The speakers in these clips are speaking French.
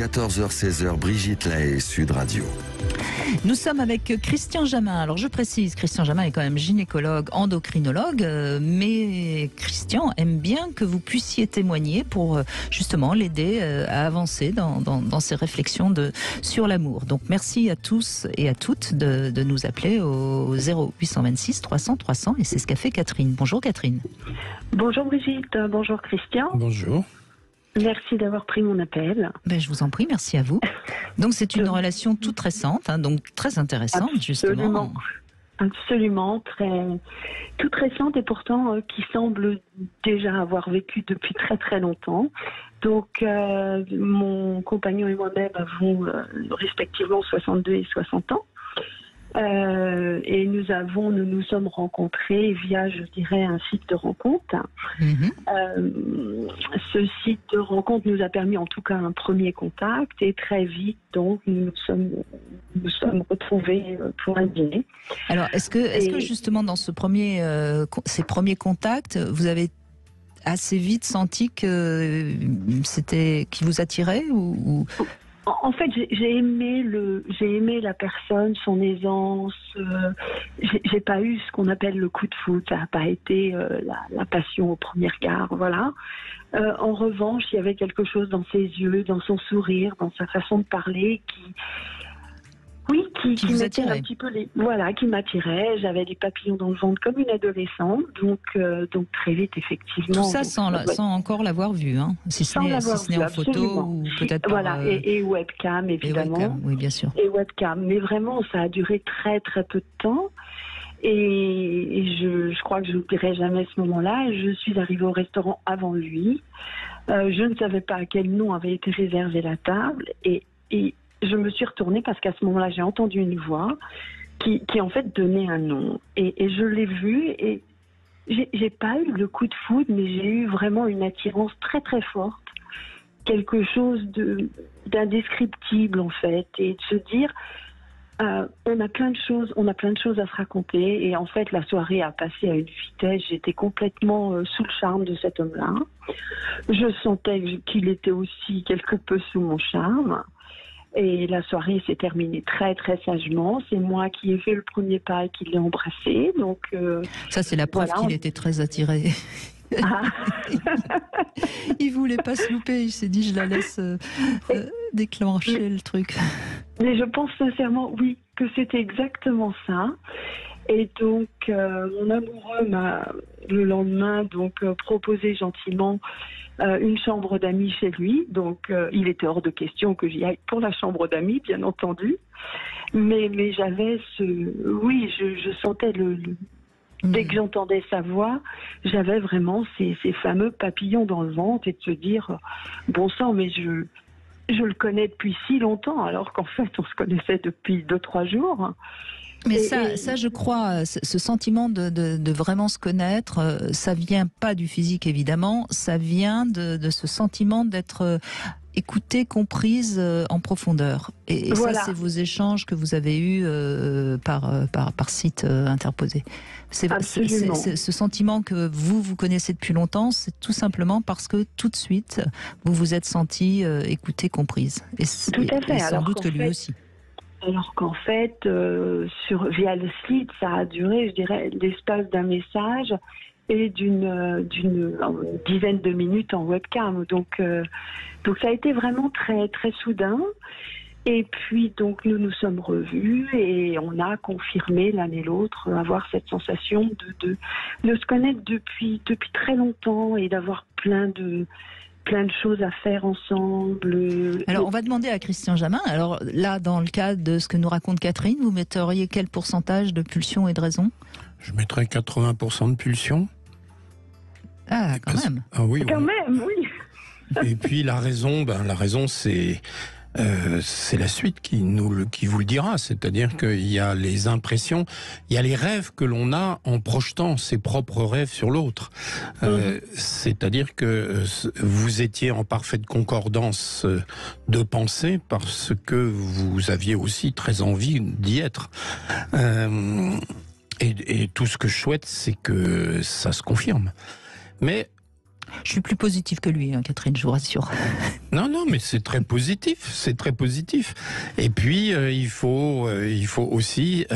14h-16h, Brigitte Lahaie, Sud Radio. Nous sommes avec Christian Jamin. Alors je précise, Christian Jamin est quand même gynécologue, endocrinologue, mais Christian aime bien que vous puissiez témoigner pour justement l'aider à avancer dans ses réflexions sur l'amour. Donc merci à tous et à toutes de nous appeler au 0826 300 300 et c'est ce qu'a fait Catherine. Bonjour Catherine. Bonjour Brigitte, bonjour Christian. Bonjour. Merci d'avoir pris mon appel. Ben, je vous en prie, merci à vous. Donc c'est une relation toute récente, donc très intéressante justement. Absolument, toute récente et pourtant qui semble déjà avoir vécu depuis très très longtemps. Donc mon compagnon et moi-même avons respectivement 62 et 60 ans. Et nous nous sommes rencontrés via, je dirais, un site de rencontre. Ce site de rencontre nous a permis en tout cas un premier contact et très vite donc nous sommes retrouvés pour un dîner. Alors est-ce que justement dans ces premiers contacts vous avez assez vite senti que qui vous attirait ou... En fait, j'ai aimé la personne, son aisance. J'ai pas eu ce qu'on appelle le coup de foudre. Ça n'a pas été la passion au premier regard, voilà. En revanche, il y avait quelque chose dans ses yeux, dans son sourire, dans sa façon de parler qui vous mettait attirait. un petit peu qui m'attirait. J'avais des papillons dans le ventre comme une adolescente, donc très vite effectivement. Tout ça sans encore l'avoir vu, hein, si ce n'est en photo ou peut-être voilà et webcam évidemment. Et webcam, oui bien sûr. Et webcam, mais vraiment ça a duré très très peu de temps. Et je crois que je n'oublierai jamais ce moment-là. Je suis arrivée au restaurant avant lui. Je ne savais pas à quel nom avait été réservée la table et je me suis retournée parce qu'à ce moment-là, j'ai entendu une voix qui en fait donnait un nom. Et je l'ai vu et j'ai pas eu le coup de foudre, mais j'ai eu vraiment une attirance très très forte. Quelque chose d'indescriptible en fait. Et de se dire, on a plein de choses à se raconter. Et en fait, la soirée a passé à une vitesse. J'étais complètement sous le charme de cet homme-là. Je sentais qu'il était aussi quelque peu sous mon charme. Et la soirée s'est terminée très très sagement. C'est moi qui ai fait le premier pas et qui l'ai embrassé. Donc ça c'est la preuve qu'il était très attiré. Ah. Il voulait pas se louper. Il s'est dit je la laisse déclencher le truc. Mais je pense sincèrement oui que c'était exactement ça. Et donc mon amoureux m'a le lendemain proposé gentiment une chambre d'amis chez lui. Donc il était hors de question que j'y aille pour la chambre d'amis, bien entendu. Mais j'avais je sentais dès que j'entendais sa voix, j'avais vraiment ces fameux papillons dans le ventre et de se dire bon sang, mais je le connais depuis si longtemps alors qu'en fait on se connaissait depuis 2-3 jours. Mais ça, je crois, ce sentiment de vraiment se connaître, ça vient pas du physique évidemment, ça vient de ce sentiment d'être écoutée, comprise en profondeur. Et voilà. Ça, c'est vos échanges que vous avez eus par site interposé. C'est ce sentiment que vous connaissez depuis longtemps, c'est tout simplement parce que tout de suite, vous vous êtes sentie écoutée, comprise. Tout à fait. Et sans doute que lui aussi. Alors qu'en fait, via le site, ça a duré, je dirais, l'espace d'un message et d'une dizaine de minutes en webcam. Donc ça a été vraiment très très soudain. Et puis donc nous nous sommes revus et on a confirmé l'un et l'autre avoir cette sensation de se connaître depuis très longtemps et d'avoir plein de choses à faire ensemble. Alors, on va demander à Christian Jamin. Alors là, dans le cas de ce que nous raconte Catherine, vous metteriez quel pourcentage de pulsion et de raison ? Je mettrais 80% de pulsion. Ah, quand même. Ah oui. Quand même, oui. Et puis la raison, c'est la suite qui vous le dira, c'est-à-dire qu'il y a les impressions, il y a les rêves que l'on a en projetant ses propres rêves sur l'autre. C'est-à-dire que vous étiez en parfaite concordance de pensée parce que vous aviez aussi très envie d'y être. Et tout ce que je souhaite, c'est que ça se confirme. Mais Je suis plus positive que lui, hein, Catherine, je vous rassure. Non, mais c'est très positif, Et puis il faut aussi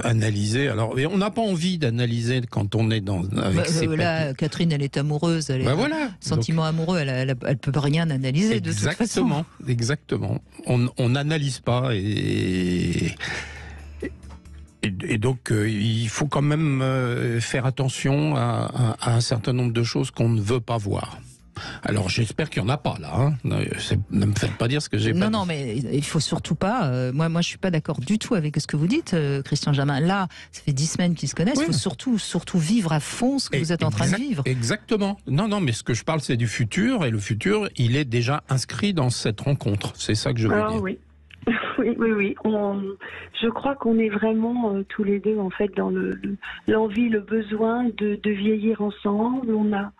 analyser. Alors, on n'a pas envie d'analyser quand on est avec ses là, Catherine, elle est amoureuse, elle est voilà. sentiment amoureux, elle peut rien analyser de toute façon. Exactement. On n'analyse pas et donc, il faut quand même faire attention à un certain nombre de choses qu'on ne veut pas voir. Alors, j'espère qu'il n'y en a pas, là. Hein. Ne me faites pas dire ce que j'ai pas dit. Non, mais il faut surtout pas... moi, je suis pas d'accord du tout avec ce que vous dites, Christian Jamin. Là, ça fait 10 semaines qu'ils se connaissent. Il faut surtout vivre à fond ce que vous êtes en train de vivre. Exactement. Non, mais ce que je parle, c'est du futur. Et le futur, il est déjà inscrit dans cette rencontre. C'est ça que je veux dire. Oui. Oui. Je crois qu'on est vraiment tous les deux en fait dans l'envie, le besoin de vieillir ensemble. On a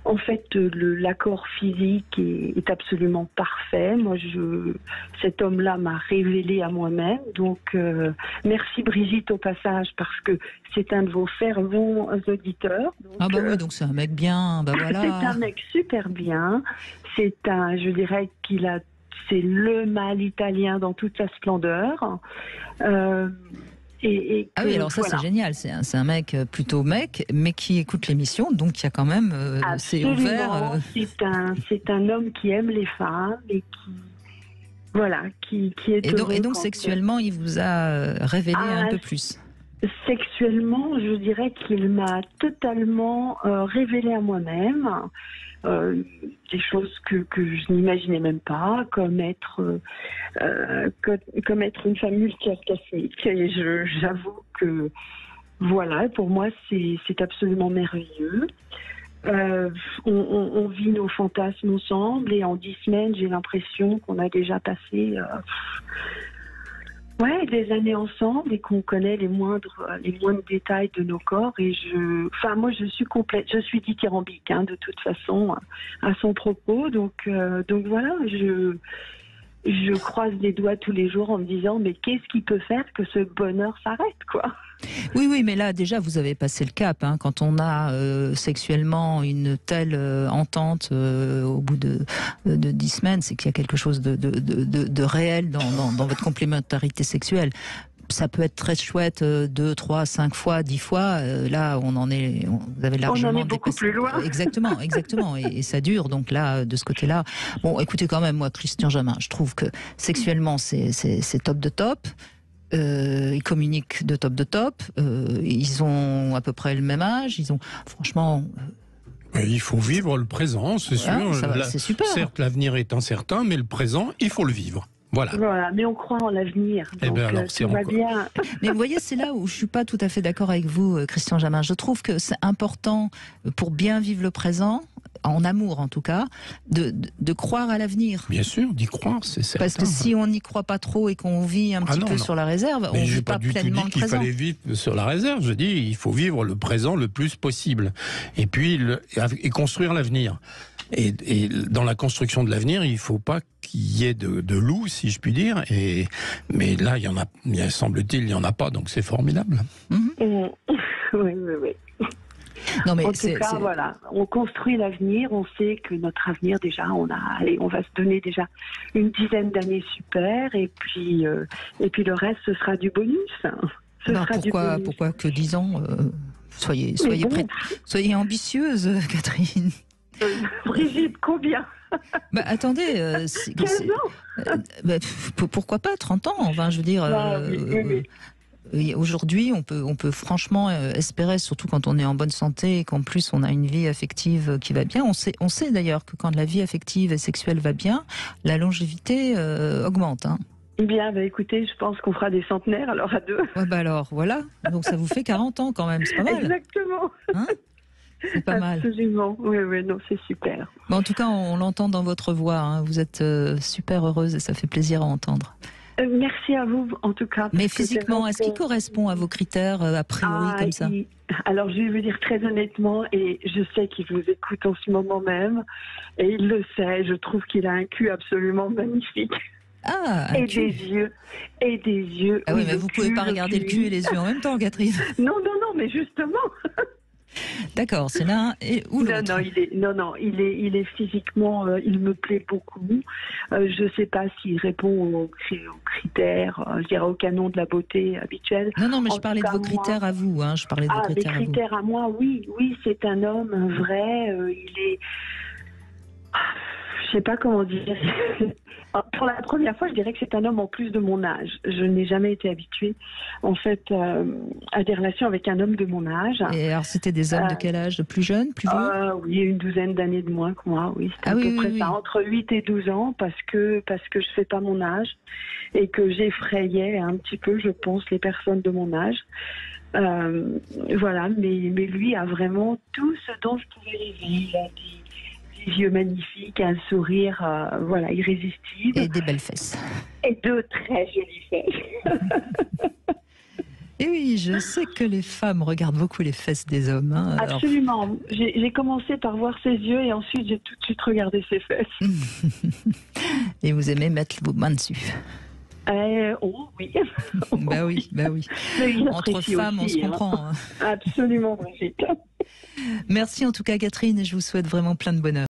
en fait l'accord physique est absolument parfait. Moi, cet homme-là m'a révélé à moi-même. Donc, merci Brigitte au passage parce que c'est un de vos fervents auditeurs. Donc, oui, donc c'est un mec bien. Voilà. C'est un mec super bien. Je dirais c'est le mâle italien dans toute sa splendeur. Oui, alors ça, voilà. C'est génial. C'est un mec plutôt mec, mais qui écoute l'émission, donc il y a quand même... c'est ouvert. C'est un homme qui aime les femmes et qui est heureux. Et donc sexuellement, il vous a révélé un peu plus. Sexuellement, je dirais qu'il m'a totalement révélé à moi-même. Des choses que je n'imaginais même pas, comme être une femme multi-orgasmique. Et j'avoue que voilà, pour moi c'est absolument merveilleux. On vit nos fantasmes ensemble et en 10 semaines j'ai l'impression qu'on a déjà passé des années ensemble et qu'on connaît les moindres détails de nos corps. Et moi, je suis dithyrambique, hein, de toute façon, à son propos. Donc voilà, je croise les doigts tous les jours en me disant, mais qu'est-ce qui peut faire que ce bonheur s'arrête, quoi? Oui, mais là, déjà, vous avez passé le cap. Hein, quand on a sexuellement une telle entente au bout de 10 semaines, c'est qu'il y a quelque chose de réel dans votre complémentarité sexuelle. Ça peut être très chouette 2, 3, 5 fois, 10 fois. Là, vous avez largement... On en est beaucoup plus loin. Exactement. Et ça dure. Donc là, de ce côté-là... Bon, écoutez quand même, moi, Christian Jamin, je trouve que sexuellement, c'est top de top. Ils communiquent de top. Ils ont à peu près le même âge. Franchement... Il faut vivre le présent, c'est sûr. C'est super. Certes, l'avenir est incertain, mais le présent, il faut le vivre. Voilà, mais on croit en l'avenir. Donc, alors, tout va bien. Mais vous voyez, c'est là où je suis pas tout à fait d'accord avec vous, Christian Jamin. Je trouve que c'est important pour bien vivre le présent, en amour en tout cas, de croire à l'avenir. Bien sûr, d'y croire, c'est certain. Parce que si on n'y croit pas trop et qu'on vit un petit peu sur la réserve, on ne vit pas pleinement le présent. Il fallait vivre sur la réserve. Je dis, il faut vivre le présent le plus possible. Et puis, construire l'avenir. Et dans la construction de l'avenir, il ne faut pas qu'il y ait de loups, si je puis dire. Mais là, semble-t-il, il n'y en a pas, donc c'est formidable. Oui. Non, mais en tout cas, voilà, on construit l'avenir, on sait que notre avenir, déjà, on va se donner déjà une dizaine d'années super, et puis le reste, ce sera du bonus. Pourquoi que 10 ans Soyez prête, soyez ambitieuse, Catherine. Brigitte, combien? Attendez, 15 ans pourquoi pas 30 ans? Enfin, je veux dire, aujourd'hui, on peut franchement espérer, surtout quand on est en bonne santé et qu'en plus on a une vie affective qui va bien. On sait d'ailleurs que quand la vie affective et sexuelle va bien, la longévité augmente. Hein. Bien, écoutez, je pense qu'on fera des centenaires alors à 2. Alors, voilà. Donc ça vous fait 40 ans quand même, c'est pas mal. Exactement. Hein, c'est pas mal. Absolument. Oui, non, c'est super. Mais en tout cas, on l'entend dans votre voix. Hein. Vous êtes super heureuse et ça fait plaisir à entendre. Merci à vous, en tout cas. Mais physiquement, est-ce qu'il correspond à vos critères, a priori, comme ça? Alors, je vais vous dire très honnêtement, et je sais qu'il vous écoute en ce moment même, et il le sait, je trouve qu'il a un cul absolument magnifique. Et des yeux. Ah oui, mais vous pouvez pas regarder le cul et les yeux en même temps, Catherine. Non, mais justement. D'accord, c'est l'un et ou l'autre. Il est physiquement, il me plaît beaucoup. Je ne sais pas s'il répond aux critères, je dirais au canon de la beauté habituelle. Non, mais je parlais de vos critères à vous. Je parlais de vos critères à vous. Les critères à moi, oui, c'est un homme, un vrai. Il est, je sais pas comment dire. Pour la première fois, je dirais que c'est un homme en plus de mon âge. Je n'ai jamais été habituée, en fait, à des relations avec un homme de mon âge. Et alors, c'était des hommes de quel âge? De plus jeunes, plus vieux? Oui, une douzaine d'années de moins que moi, oui. C'était à peu près ça, entre 8 et 12 ans, parce que je fais pas mon âge et que j'effrayais un petit peu, je pense, les personnes de mon âge. Voilà, mais lui a vraiment tout ce dont je pouvais rêver. Il a des yeux magnifiques, un sourire irrésistible. Et des belles fesses. Et de très jolies fesses. Et oui, je sais que les femmes regardent beaucoup les fesses des hommes. Absolument. Alors... J'ai commencé par voir ses yeux et ensuite j'ai tout de suite regardé ses fesses. Et vous aimez mettre vos mains dessus? Oh oui. Bah oui. Entre femmes, aussi, on se comprend. Absolument, Brigitte. Merci en tout cas, Catherine, et je vous souhaite vraiment plein de bonheur.